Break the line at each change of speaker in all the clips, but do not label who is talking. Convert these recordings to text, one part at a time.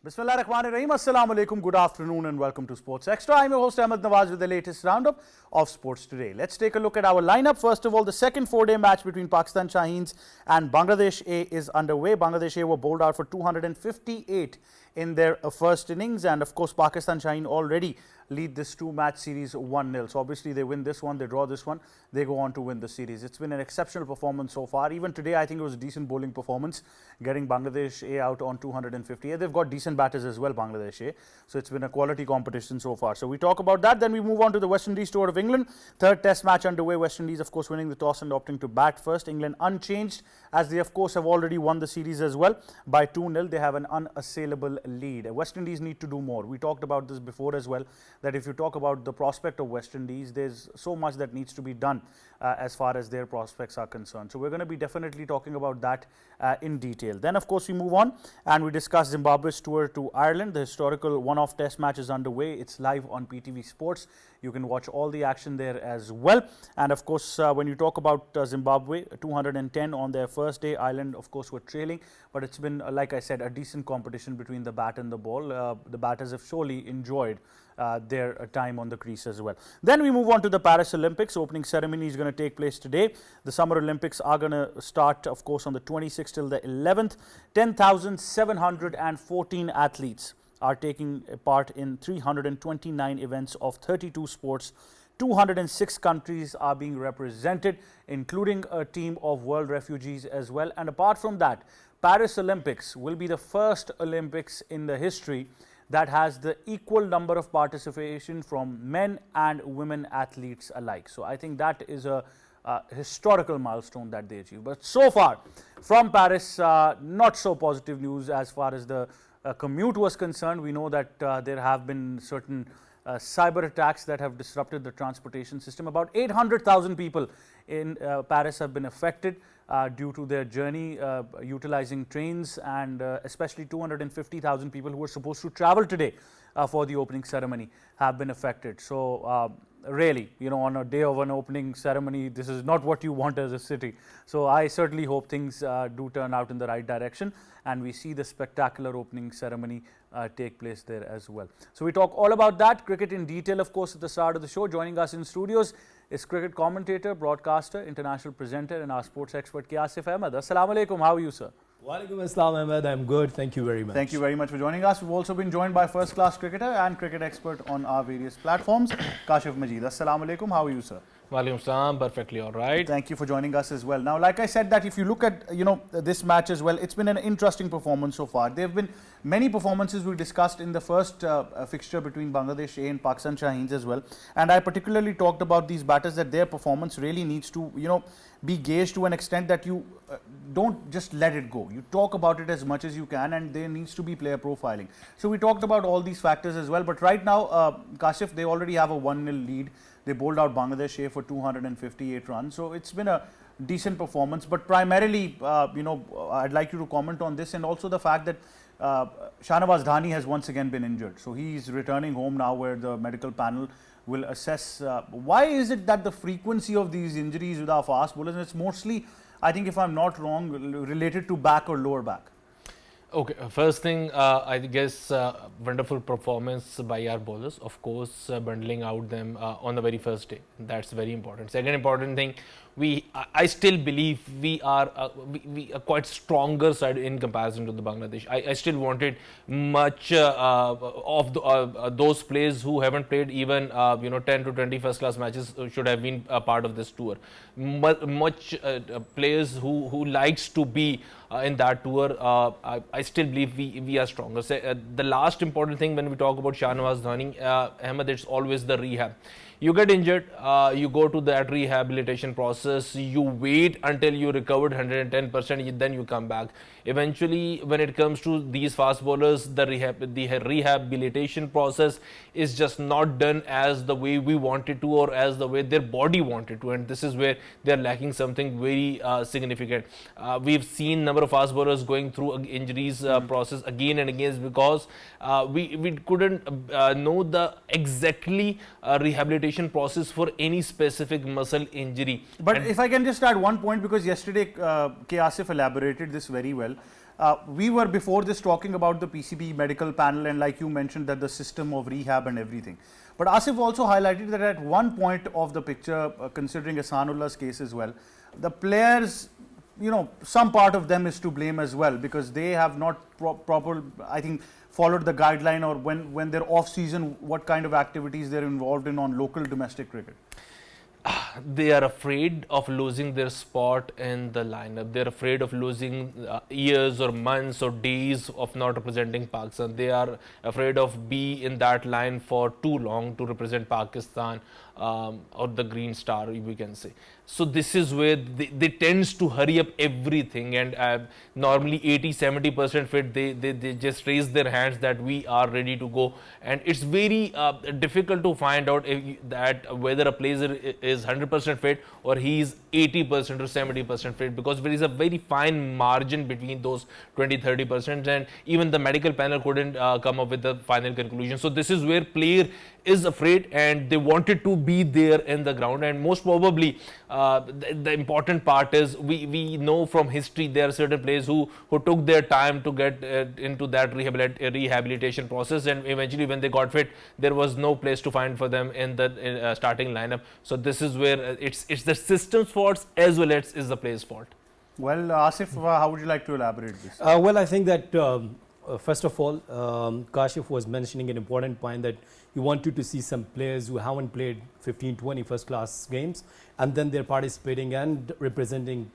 Bismillahirrahmanirrahim. Assalamu alaikum. Good afternoon and welcome to Sports Extra. I'm your host Ahmed Nawaz with the latest roundup of sports today. Let's take a look at our lineup. First of all, the second four-day match between Pakistan Shaheens and Bangladesh A is underway. Bangladesh A were bowled out for 258 in their first innings, and of course Pakistan Shaheen already lead this two-match series 1-0. So obviously they win this one, they draw this one, they go on to win the series. It's been an exceptional performance so far. Even today I think it was a decent bowling performance, getting Bangladesh A out on 258. They've got decent batters as well, Bangladesh A. So it's been a quality competition so far. So we talk about that, then we move on to the West Indies tour of England. Third test match underway. West Indies of course winning the toss and opting to bat first. England unchanged, as they of course have already won the series as well by 2-0. They have an unassailable lead. West Indies need to do more. We talked about this before as well, that if you talk about the prospect of West Indies, there's so much that needs to be done as far as their prospects are concerned. So we're going to be definitely talking about that in detail. Then of course we move on and we discuss Zimbabwe's tour to Ireland. The historical one-off test match is underway. It's live on PTV Sports. You can watch all the action there as well. And of course when you talk about Zimbabwe, 210 on their first day. Ireland of course were trailing, but it's been like I said, a decent competition between the bat and the ball. The batters have surely enjoyed their time on the crease as well. Then we move on to the Paris Olympics. Opening ceremony is going to take place today. The Summer Olympics are going to start of course on the 26th till the 11th. 10,714 athletes are taking part in 329 events of 32 sports. 206 countries are being represented, including a team of world refugees as well. And apart from that, Paris Olympics will be the first Olympics in the history that has the equal number of participation from men and women athletes alike. So I think that is a historical milestone that they achieved. But so far from Paris, not so positive news as far as the commute was concerned. We know that there have been certain cyber attacks that have disrupted the transportation system. About 800,000 people in Paris have been affected due to their journey utilizing trains, and especially 250,000 people who were supposed to travel today for the opening ceremony have been affected. So really, on a day of an opening ceremony, this is not what you want as a city. So I certainly hope things do turn out in the right direction and we see the spectacular opening ceremony take place there as well. So we talk all about that, cricket in detail of course at the start of the show. Joining us in studios is cricket commentator, broadcaster, international presenter and our sports expert Kiasif Ahmed. Assalamu alaikum, how are you sir?
Walaikum Assalam Ahmed, I'm good, thank you very much.
Thank you very much for joining us. We've also been joined by first class cricketer and cricket expert on our various platforms, Kashif Majid. Assalamu alaikum, how are you sir?
Walaikum Assalam, perfectly all right.
Thank you for joining us as well. Now like I said, that if you look at this match as well, it's been an interesting performance so far. There have been many performances we discussed in the first fixture between Bangladesh A and Pakistan Shaheens as well, and I particularly talked about these batters, that their performance really needs to be gauged to an extent that you don't just let it go. You talk about it as much as you can, and there needs to be player profiling. So we talked about all these factors as well, but right now Kashif, they already have a 1-0 lead. They bowled out Bangladesh A for 258 runs. So it's been a decent performance, but primarily I'd like you to comment on this, and also the fact that Shahnawaz Dhani has once again been injured. So he's returning home now, where the medical panel will assess why is it that the frequency of these injuries with our fast bowlers, and it's mostly, I think if I'm not wrong, related to back or lower back.
Okay, first thing, I guess wonderful performance by our bowlers. Of course, bundling out them on the very first day. That's very important. Second important thing, I still believe we are quite stronger side in comparison to the Bangladesh. I still wanted much of those players who haven't played even 10 to 20 first class matches should have been a part of this tour. Much players who likes to be in that tour. I still believe we are stronger. The last important thing when we talk about Shahnawaz Dhani, Ahmed, it's always the rehab. You get injured, you go to that rehabilitation process, you wait until you recovered 110%, then you come back. Eventually, when it comes to these fast bowlers, the rehabilitation process is just not done as the way we wanted to, or as the way their body wanted to, and this is where they are lacking something very significant. We've seen number of fast bowlers going through injuries process again and again, because we couldn't know the exactly rehabilitation process for any specific muscle injury.
But if I can just add one point, because yesterday K. Asif elaborated this very well. We were before this talking about the PCB medical panel, and like you mentioned that the system of rehab and everything. But Asif also highlighted that at one point of the picture, considering Ehsanullah's case as well, the players, some part of them is to blame as well, because they have not proper, I think, followed the guideline, or when they're off season, what kind of activities they're involved in on local domestic cricket.
They are afraid of losing their spot in the lineup. They're afraid of losing years or months or days of not representing Pakistan. They are afraid of being in that line for too long to represent Pakistan, or the Green Star, we can say. So this is where they tends to hurry up everything, and normally 80-70% fit, they just raise their hands that we are ready to go, and it's very difficult to find out that whether a player is 100% fit or he is 80% or 70% fit, because there is a very fine margin between those 20-30%, and even the medical panel couldn't come up with the final conclusion. So this is where player is afraid, and they wanted to be there in the ground, and most probably the important part is we know from history there are certain players who took their time to get into that rehabilitation process, and eventually when they got fit there was no place to find for them in the starting lineup. So this is where it's the system's faults as well as is the player's fault.
Well, Asif, how would you like to elaborate this?
Well, I think that first of all, Kashif was mentioning an important point, that you wanted to see some players who haven't played 15-20 first-class games, and then they're participating and representing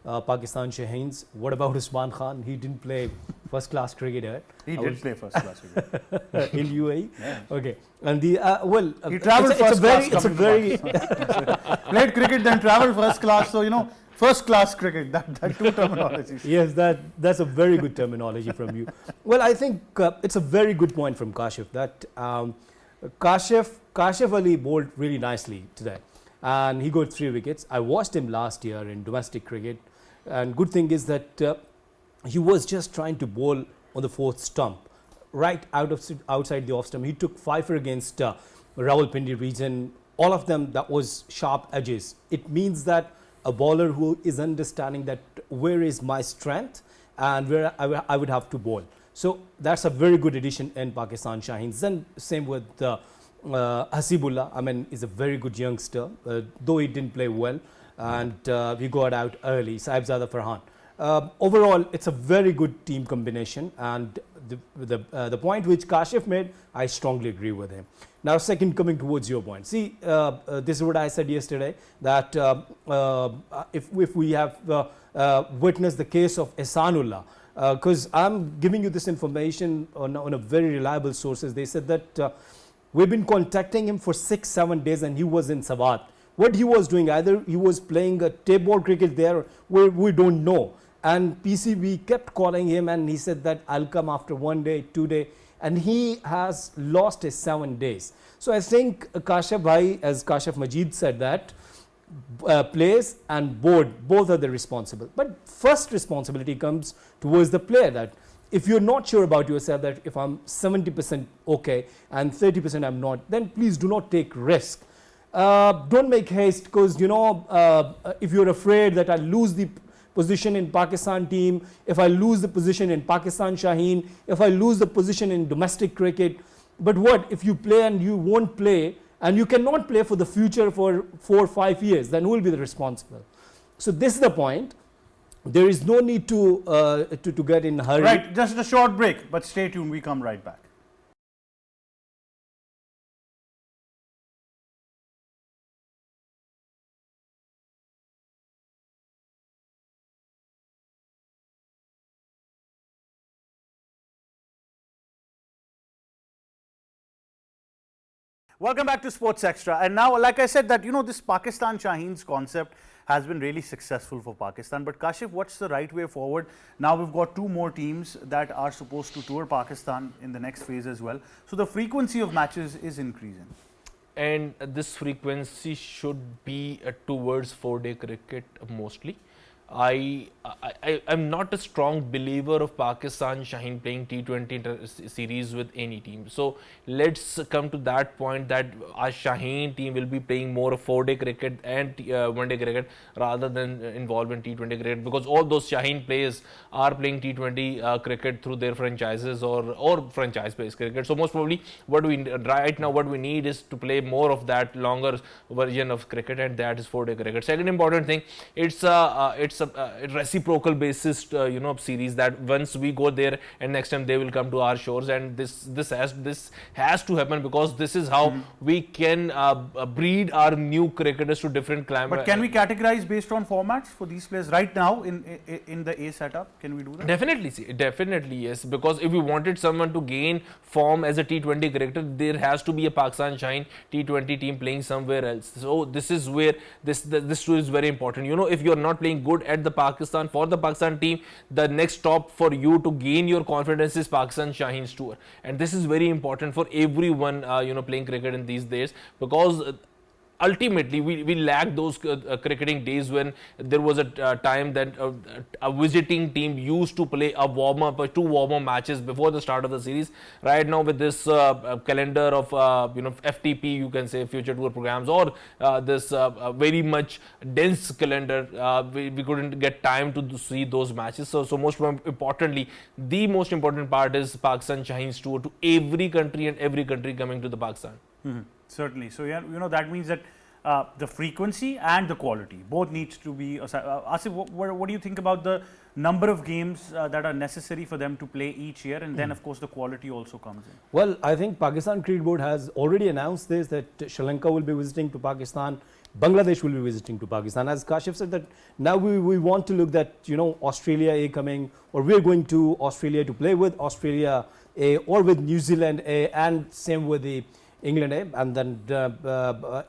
Pakistan Shaheens. What about Usman Khan? He didn't play first-class cricket yet.
He did play first-class cricket.
In UAE?
Yeah.
Okay. And the, well...
He travelled first-class.
It's a very...
Played cricket, then travelled first-class, so first-class cricket, that two terminologies.
Yes, that's a very good terminology from you. Well, I think it's a very good point from Kashif, that Kashif Ali bowled really nicely today, and he got 3 wickets. I watched him last year in domestic cricket, and good thing is that he was just trying to bowl on the 4th stump, right outside the off stump. He took 5 against Rawalpindi region, all of them that was sharp edges. It means that a bowler who is understanding that where is my strength and where I would have to bowl. So that's a very good addition in Pakistan Shaheens. Then same with Hasibullah. I mean, is a very good youngster, though he didn't play well, and he got out early. Sahibzada Farhan. Overall, it's a very good team combination, and the point which Kashif made, I strongly agree with him. Now, second, coming towards your point. See, this is what I said yesterday, that if we have witnessed the case of Ehsanullah, because I'm giving you this information on a very reliable sources. They said that we've been contacting him for 6-7 days, and he was in Sawat. What he was doing, either he was playing a tape ball cricket there, where we don't know. And PCB kept calling him, and he said that I'll come after 1 day, 2 days, and he has lost his 7 days. So I think Kashif Bhai, as Kashif Majid said, that players and board, both are the responsible. But first responsibility comes towards the player, that if you're not sure about yourself, that if I'm 70% okay and 30% I'm not, then please do not take risk. Don't make haste, because if you're afraid that I'll lose the position in Pakistan team, if I lose the position in Pakistan Shaheen, if I lose the position in domestic cricket, but what if you play and you won't play, and you cannot play for the future for 4 or 5 years, then who will be the responsible? So this is the point. There is no need to get in a hurry.
Right, just a short break, but stay tuned, we come right back. Welcome back to Sports Extra. And now, like I said, that this Pakistan Shaheens concept has been really successful for Pakistan. But Kashif, what's the right way forward? Now we've got 2 more teams that are supposed to tour Pakistan in the next phase as well. So the frequency of matches is increasing.
And this frequency should be towards 4-day cricket mostly. I'm not a strong believer of Pakistan Shaheen playing T20 series with any team. So let's come to that point that our Shaheen team will be playing more of 4-day cricket and one-day cricket rather than involved in T20 cricket, because all those Shaheen players are playing T20 cricket through their franchises or franchise-based cricket. So most probably what we need is to play more of that longer version of cricket, and that is 4-day cricket. Second important thing, it's a reciprocal basis series, that once we go there and next time they will come to our shores, and this has to happen, because this is how we can breed our new cricketers to different climate.
But can we categorize based on formats for these players right now in the A setup? Can we do that?
Definitely yes, because if we wanted someone to gain form as a T20 cricketer, there has to be a Pakistan Shaheen T20 team playing somewhere else. So this is where this is very important. If you are not playing good at the Pakistan, for the Pakistan team, the next stop for you to gain your confidence is Pakistan Shaheen's tour, and this is very important for everyone playing cricket in these days, because ultimately we lack those cricketing days when there was a time that a visiting team used to play a warm-up or 2 warm-up matches before the start of the series. Right now, with this calendar of FTP, you can say future tour programs, or this very much dense calendar, we couldn't get time to see those matches. So most importantly, the most important part is Pakistan Shaheen's tour to every country, and every country coming to the Pakistan.
Certainly. So yeah, that means that the frequency and the quality both needs to be. Asif, what do you think about the number of games that are necessary for them to play each year, and then of course the quality also comes in?
Well, I think Pakistan Cricket Board has already announced this, that Sri Lanka will be visiting to Pakistan, Bangladesh will be visiting to Pakistan. As Kashif said, that now we want to look that Australia A coming, or we are going to Australia to play with Australia A or with New Zealand A, and same with the England A. And then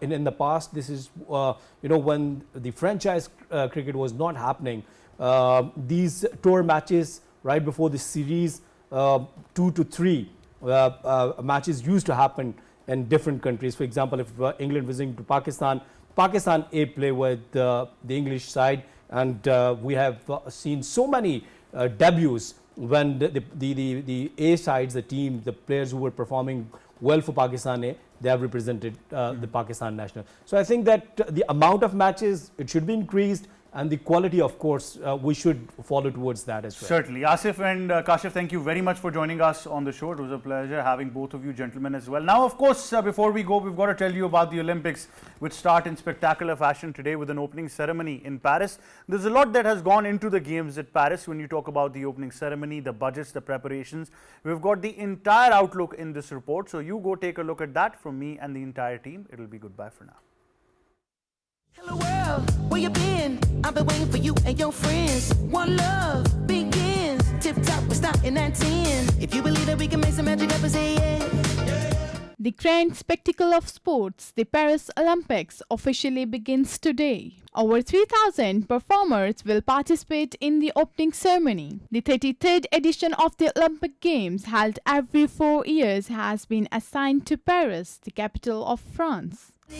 in the past, this is when the franchise cricket was not happening, these tour matches right before the series, 2 to 3 matches used to happen in different countries. For example, if England visiting to Pakistan A play with the English side, and we have seen so many debuts when the A sides, the players who were performing well for Pakistan A, they have represented the Pakistan national. So I think that the amount of matches, it should be increased, and the quality, of course, we should follow towards that as well.
Certainly. Asif and Kashif, thank you very much for joining us on the show. It was a pleasure having both of you gentlemen as well. Now, of course, before we go, we've got to tell you about the Olympics, which start in spectacular fashion today with an opening ceremony in Paris. There's a lot that has gone into the games at Paris when you talk about the opening ceremony, the budgets, the preparations. We've got the entire outlook in this report. So you go take a look at that from me and the entire team. It'll be goodbye for now.
Hello world, where you been? I've been waiting for you and your friends. One love begins. Tip top, we're starting at 10. If you believe that we can make some magic happen, say yeah.
The grand spectacle of sports, the Paris Olympics, officially begins today. Over 3,000 performers will participate in the opening ceremony. The 33rd edition of the Olympic Games, held every 4 years, has been assigned to Paris, the capital of France.
We're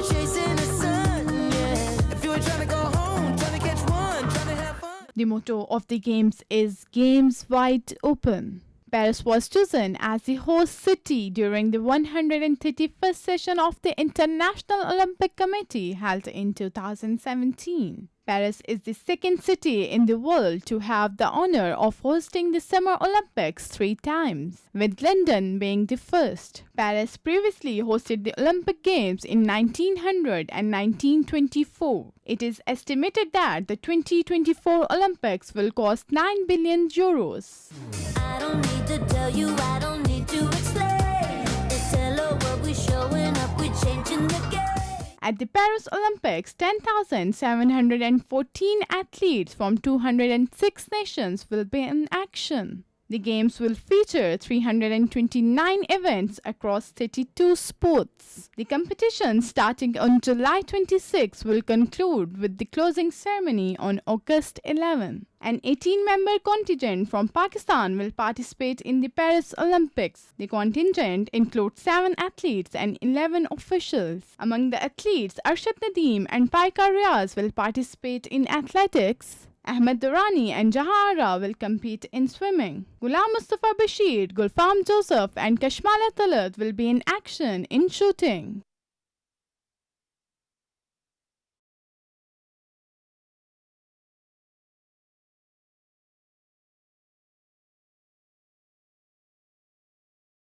chasing the sun, yeah. If you were trying to go home, trying to catch one, trying to have fun.
The motto of the Games is Games Wide Open. Paris was chosen as the host city during the 131st session of the International Olympic Committee held in 2017. Paris is the second city in the world to have the honor of hosting the Summer Olympics 3 times, with London being the first. Paris previously hosted the Olympic Games in 1900 and 1924. It is estimated that the 2024 Olympics will cost 9 billion euros.
I don't need to tell you, I don't need to explain. Tell her what we're showing up, we're changing the game.
At the Paris Olympics, 10,714 athletes from 206 nations will be in action. The games will feature 329 events across 32 sports. The competition starting on July 26 will conclude with the closing ceremony on August 11. An 18-member contingent from Pakistan will participate in the Paris Olympics. The contingent includes 7 athletes and 11 officials. Among the athletes, Arshad Nadeem and Paika Riaz will participate in athletics. Ahmed Durrani and Jahara will compete in swimming. Ghulam Mustafa Bashir, Gulfam Joseph and Kashmala Talat will be in action in shooting.